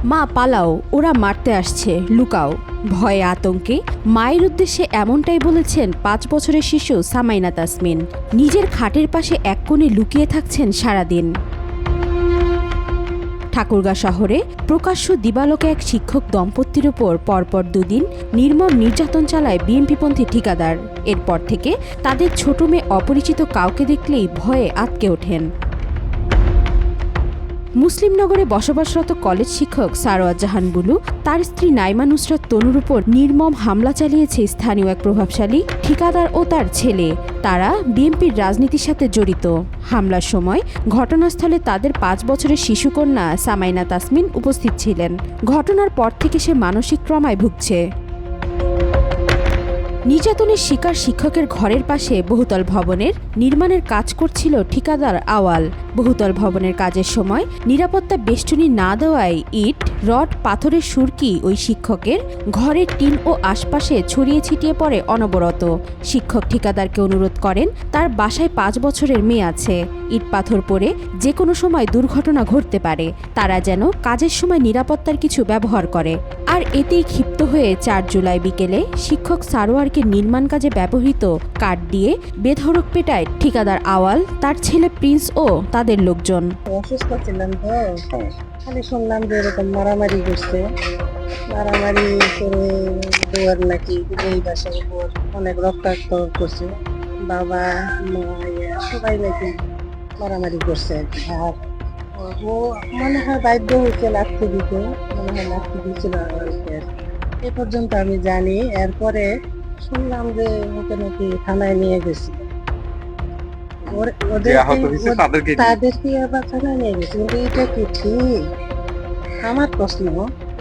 মা পালাও, ওরা মারতে আসছে, লুকাও। ভয়ে আতঙ্কে মায়ের উদ্দেশ্যে এমনটাই বলেছেন ৫ বছরের শিশু সামাইনা তাসমিন। নিজের খাটের পাশে এক কোণে লুকিয়ে থাকছেন সারাদিন। ঠাকুরগাঁ শহরে প্রকাশ্য দিবালোকে এক শিক্ষক দম্পতির ওপর পরপর দুদিন নির্মম নির্যাতন চালায় বিএনপিপন্থী ঠিকাদার। এরপর থেকে তাদের ছোট মেয়ে অপরিচিত কাউকে দেখলেই ভয়ে আঁতকে ওঠেন। মুসলিমনগরে বসবাসরত কলেজ শিক্ষক সারোয়ার জাহান বুলু তার স্ত্রী নাইমা নুসরাত তনুর উপর নির্মম হামলা চালিয়েছে স্থানীয় এক প্রভাবশালী ঠিকাদার ও তার ছেলে। তারা বিএনপির রাজনীতির সাথে জড়িত। হামলার সময় ঘটনাস্থলে তাদের ৫ বছরের শিশুকন্যা সামাইনা তাসমিন উপস্থিত ছিলেন। ঘটনার পর থেকে সে মানসিক ট্রমায় ভুগছে। নির্যাতনের শিকার শিক্ষকের ঘরের পাশে বহুতল ভবনের নির্মাণের কাজ করছিল ঠিকাদার আওয়াল। বহুতল ভবনের কাজের সময় নিরাপত্তা বেষ্টনী না দেওয়ায় ইট, রড, পাথরের সুরকি ওই শিক্ষকের ঘরের টিন ও আশপাশে ছড়িয়ে ছিটিয়ে পড়ে অনবরত। শিক্ষক ঠিকাদারকে অনুরোধ করেন, তার বাসায় ৫ বছরের মেয়ে আছে, ইট পাথর পড়ে যে কোনো সময় দুর্ঘটনা ঘটতে পারে, তারা যেন কাজের সময় নিরাপত্তার কিছু ব্যবহার করে। আর এতেই ক্ষিপ্ত হয়ে ৪ জুলাই বিকেলে শিক্ষক সারোয়ারকে নির্মাণ কাজে ব্যবহৃত কাঠ দিয়ে বেধড়ক পেটায় ঠিকাদার আওয়াল, তার ছেলে প্রিন্স ও তাদের লোকজন। অসুস্থ ছিলাম তো, খালি শুনলাম যে এরকম মারামারি করছে, মারামারি করে বউয়ের নাকি এই বাসায় বউয়ের অনেক রক্তাক্ত করছে, বাবা মা সবাই নাকি মারামারি করছে আর কি। আর ও মনে হয় বাধ্য হয়েছে লাগতে দিতে, মনে হয় লাগতে দিয়েছিল এ পর্যন্ত আমি জানি। এরপরে শুনলাম যে ওকে নাকি থানায় নিয়ে গেছে, তাদেরকে আবার থানায় নিয়ে গেছে। কিন্তু এটা কি ঠিক? আমার প্রশ্ন,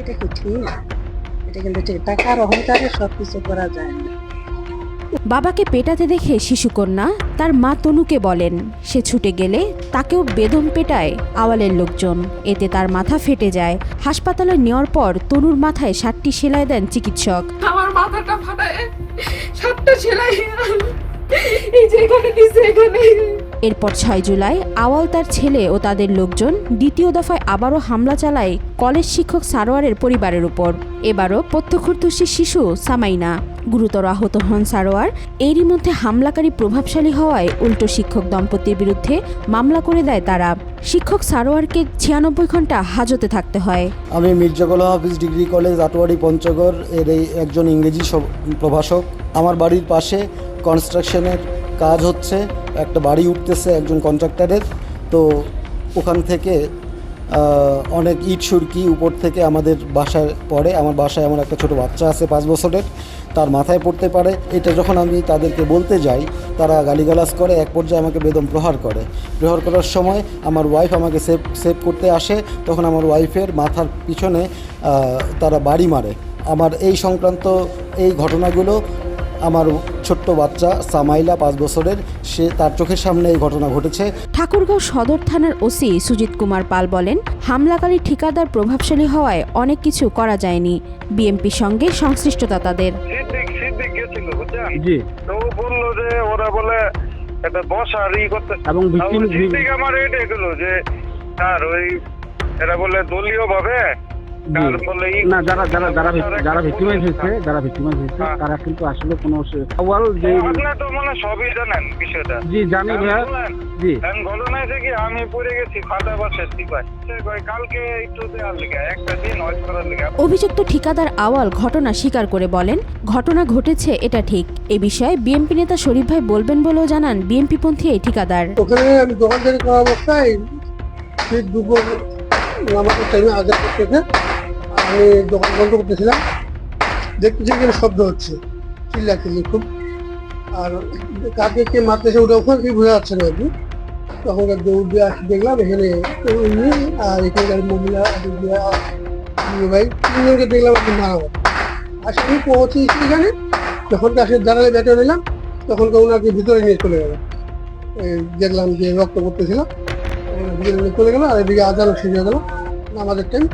এটা কি ঠিক? এটা কিন্তু ঠিক, টাকার অহংকারে সবকিছু করা যায় না। বাবাকে পেটাতে দেখে শিশুকন্যা তার মা তনুকে বলেন, সে ছুটে গেলে তাকেও বেদম পেটায় আওয়ালের লোকজন। এতে তার মাথা ফেটে যায়। হাসপাতালে নেওয়ার পর তনুর মাথায় 7টি সেলাই দেন চিকিৎসক। আমার মাথাটা ফাটায় 7টা সেলাই এই যে এখানে দিছে এখানে। এরপর ৬ জুলাই আওয়াল, তার ছেলে ও তাদের লোকজন দ্বিতীয় দফায় আবারও হামলা চালায় কলেজ শিক্ষক সারোয়ারের পরিবারের উপর। এবারও প্রত্যক্ষদর্শী শিশু সামাইনা। গুরুতর আহত হন সারোয়ার। এরই মধ্যে হামলাকারী প্রভাবশালী হওয়ায় উল্টো শিক্ষক দম্পতির বিরুদ্ধে মামলা করে দেয় তারা। শিক্ষক সারোয়ারকে 96 ঘন্টা হাজতে থাকতে হয়। আমি মির্জা গোলাম হাফিজ ডিগ্রি কলেজ আটোয়ারি পঞ্চগড় এর একজন ইংরেজি প্রভাষক। আমার বাড়ির পাশে কনস্ট্রাকশনের কাজ হচ্ছে, একটা বাড়ি উঠতেছে একজন কন্ট্রাক্টরের। তো ওখান থেকে অনেক ইট সুরকি উপর থেকে আমাদের বাসায় পড়ে। আমার বাসায় আমার একটা ছোট বাচ্চা আছে 5 বছরের, তার মাথায় পড়তে পারে। এটা যখন আমি তাদেরকে বলতে যাই, তারা গালিগালাজ করে, এক পর্যায়ে আমাকে বেদম প্রহার করে। প্রহার করার সময় আমার ওয়াইফ আমাকে সেভ করতে আসে। তখন আমার ওয়াইফের মাথার পিছনে তারা বাড়ি মারে। আমার এই সংক্রান্ত এই ঘটনাগুলো আমার ছোট্ট বাচ্চা সামাইলা 5 বছরের, সে তার চোখের সামনে এই ঘটনা ঘটেছে। ঠাকুরগাঁও সদর থানার ওসি সুজিত কুমার পাল বলেন, হামলাকারী ঠিকাদার প্রভাবশালী হওয়ায় অনেক কিছু করা যায়নি। বিএনপির সঙ্গে সংশ্লিষ্টতা তাদের। জি, তো বললো যে ওরা বলে এটা বসার করতে, এবং আমার এটাই গেল যে তার ওই এরা বলে দলীয় ভাবে না, যারা ভিক্টিমাইজ হয়েছে তারা কিন্তু আসলে কোনো তো মানে সবই জানেন বিষয়টা। জি জানি ভাইয়া। জি ঘটনা হয়েছে কি, আমি পড়ে গেছি ফাটা বাসের সিপাই, কালকে একটু দেওয়ার লেগে একটা দিন ওয়েট করার লেগে। অভিযুক্ত ঠিকাদার আওয়াল ঘটনা স্বীকার করে বলেন, ঘটনা ঘটেছে এটা ঠিক। এ বিষয়ে বিএনপি নেতা শরীফ ভাই বলবেন বলেও জানান বিএনপি পন্থী এই ঠিকাদার। ওখানে আমি দোকানদারি করা অবস্থায় ঠিক দুপুর নামাজের টাইমে আজাদ করতেছে, আমি দোকান বন্ধ করতেছিলাম, দেখতেছি এখানে শব্দ হচ্ছে, চিল্লাচিল্লি খুব। আর কাকে কে মারতেছে ওটা ওখানে কি বোঝা যাচ্ছে না আর কি। তখন দৌড় দিয়ে আসি, দেখলাম এখানে আর এখানকার মহিলা ভাই 3জনকে দেখলাম আপনি মারামারি। আসে আমি পৌঁছেছি এখানে, যখন আসে দাঁড়ালে ব্যাটে নিলাম, তখন ওনাকে ভিতরে নিয়ে চলে গেল। দেখলাম যে রক্ত করতেছিল, ভিতরে নিয়ে চলে গেল। আর এদিকে আজানও শেষ হয়ে গেল, নামাজের টাইম,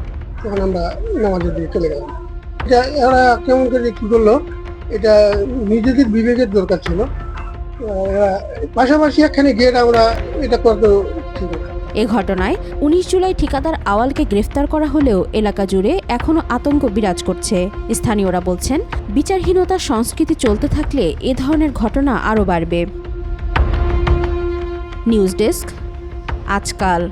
তখন আমরা নামাজের দিকে চলে গেলাম। এটা এরা কেমন করে কী করলো, এটা নিজেদের বিবেকের দরকার ছিল। পাশাপাশি একখানে গেট আমরা এটা করতে ঠিক আছে। এ ঘটনায় 19 জুলাই ঠিকাদার আওয়ালকে গ্রেফতার করা হলেও এলাকা জুড়ে এখনও আতঙ্ক বিরাজ করছে। স্থানীয়রা বলছেন, বিচারহীনতার সংস্কৃতি চলতে থাকলে এ ধরনের ঘটনা আরও বাড়বে। নিউজ ডেস্ক, আজকাল।